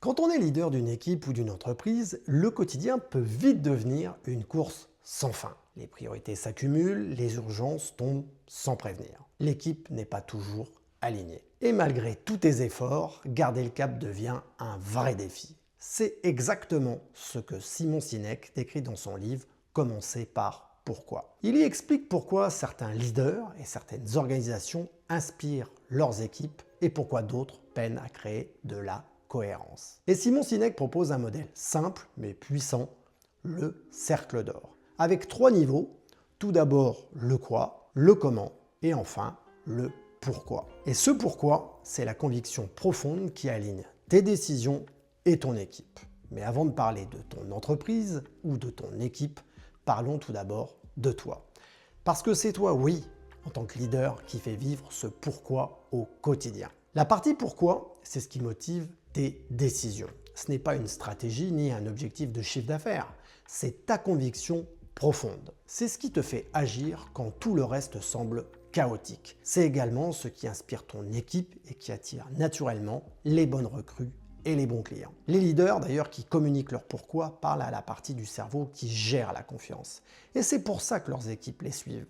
Quand on est leader d'une équipe ou d'une entreprise, le quotidien peut vite devenir une course sans fin. Les priorités s'accumulent, les urgences tombent sans prévenir. L'équipe n'est pas toujours alignée. Et malgré tous tes efforts, garder le cap devient un vrai défi. C'est exactement ce que Simon Sinek décrit dans son livre « Commencer par pourquoi ». Il y explique pourquoi certains leaders et certaines organisations inspirent leurs équipes et pourquoi d'autres peinent à créer de la cohérence. Et Simon Sinek propose un modèle simple mais puissant, le cercle d'or, avec 3 niveaux. Tout d'abord le quoi, le comment et enfin le pourquoi. Et ce pourquoi, c'est la conviction profonde qui aligne tes décisions et ton équipe. Mais avant de parler de ton entreprise ou de ton équipe, parlons tout d'abord de toi. Parce que c'est toi, oui, en tant que leader, qui fait vivre ce pourquoi au quotidien. La partie pourquoi, c'est ce qui motive tes décisions. Ce n'est pas une stratégie ni un objectif de chiffre d'affaires, c'est ta conviction profonde. C'est ce qui te fait agir quand tout le reste semble chaotique. C'est également ce qui inspire ton équipe et qui attire naturellement les bonnes recrues et les bons clients. Les leaders d'ailleurs qui communiquent leur pourquoi parlent à la partie du cerveau qui gère la confiance. Et c'est pour ça que leurs équipes les suivent.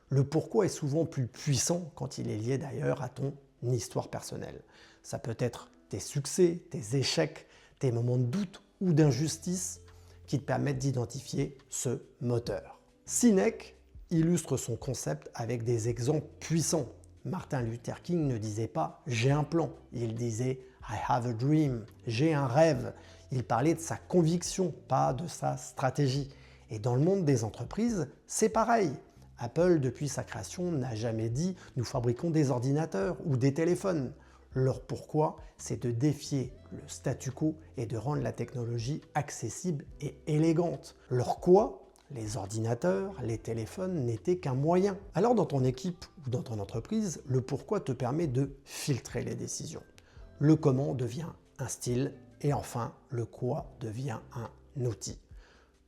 Le pourquoi est souvent plus puissant quand il est lié d'ailleurs à ton histoire personnelle. Ça peut être tes succès, tes échecs, tes moments de doute ou d'injustice qui te permettent d'identifier ce moteur. Sinek illustre son concept avec des exemples puissants. Martin Luther King ne disait pas « j'ai un plan », il disait « I have a dream », j'ai un rêve. Il parlait de sa conviction, pas de sa stratégie. Et dans le monde des entreprises, c'est pareil. Apple, depuis sa création, n'a jamais dit « nous fabriquons des ordinateurs ou des téléphones ». Leur pourquoi, c'est de défier le statu quo et de rendre la technologie accessible et élégante. Leur quoi, les ordinateurs, les téléphones n'étaient qu'un moyen. Alors dans ton équipe ou dans ton entreprise, le pourquoi te permet de filtrer les décisions. Le comment devient un style et enfin le quoi devient un outil.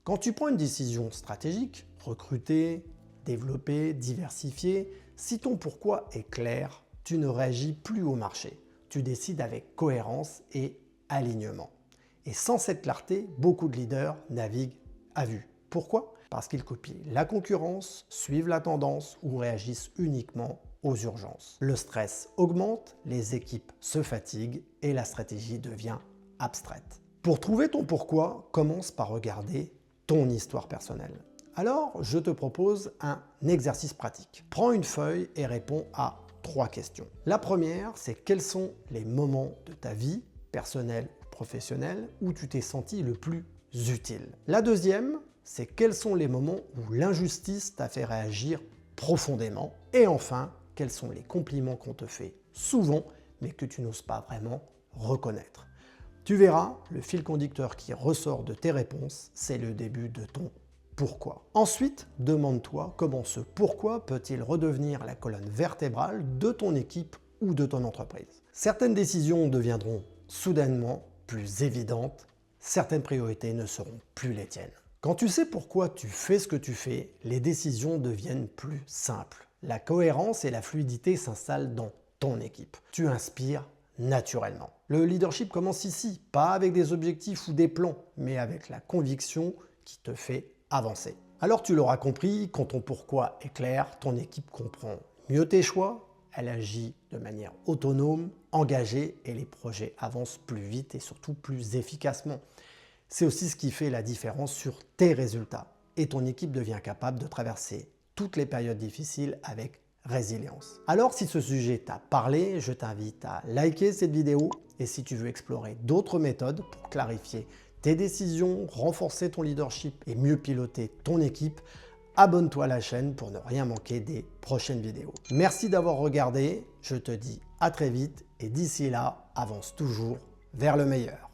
Quand tu prends une décision stratégique, recruter, développer, diversifier, si ton pourquoi est clair, tu ne réagis plus au marché. Tu décides avec cohérence et alignement. Et sans cette clarté, beaucoup de leaders naviguent à vue. Pourquoi? Parce qu'ils copient la concurrence, suivent la tendance ou réagissent uniquement aux urgences. Le stress augmente, les équipes se fatiguent et la stratégie devient abstraite. Pour trouver ton pourquoi, commence par regarder ton histoire personnelle. Alors, je te propose un exercice pratique. Prends une feuille et réponds à 3 questions. La première, c'est quels sont les moments de ta vie, personnelle ou professionnelle, où tu t'es senti le plus utile. La deuxième, c'est quels sont les moments où l'injustice t'a fait réagir profondément. Et enfin, quels sont les compliments qu'on te fait souvent, mais que tu n'oses pas vraiment reconnaître. Tu verras, le fil conducteur qui ressort de tes réponses, c'est le début de ton pourquoi. Ensuite, demande-toi comment ce pourquoi peut-il redevenir la colonne vertébrale de ton équipe ou de ton entreprise. Certaines décisions deviendront soudainement plus évidentes, certaines priorités ne seront plus les tiennes. Quand tu sais pourquoi tu fais ce que tu fais, les décisions deviennent plus simples. La cohérence et la fluidité s'installent dans ton équipe. Tu inspires naturellement. Le leadership commence ici, pas avec des objectifs ou des plans, mais avec la conviction qui te fait avancer. Alors tu l'auras compris, quand ton pourquoi est clair, ton équipe comprend mieux tes choix, elle agit de manière autonome, engagée et les projets avancent plus vite et surtout plus efficacement. C'est aussi ce qui fait la différence sur tes résultats et ton équipe devient capable de traverser toutes les périodes difficiles avec résilience. Alors si ce sujet t'a parlé, je t'invite à liker cette vidéo et si tu veux explorer d'autres méthodes pour clarifier tes décisions, renforcer ton leadership et mieux piloter ton équipe, abonne-toi à la chaîne pour ne rien manquer des prochaines vidéos. Merci d'avoir regardé, je te dis à très vite et d'ici là, avance toujours vers le meilleur.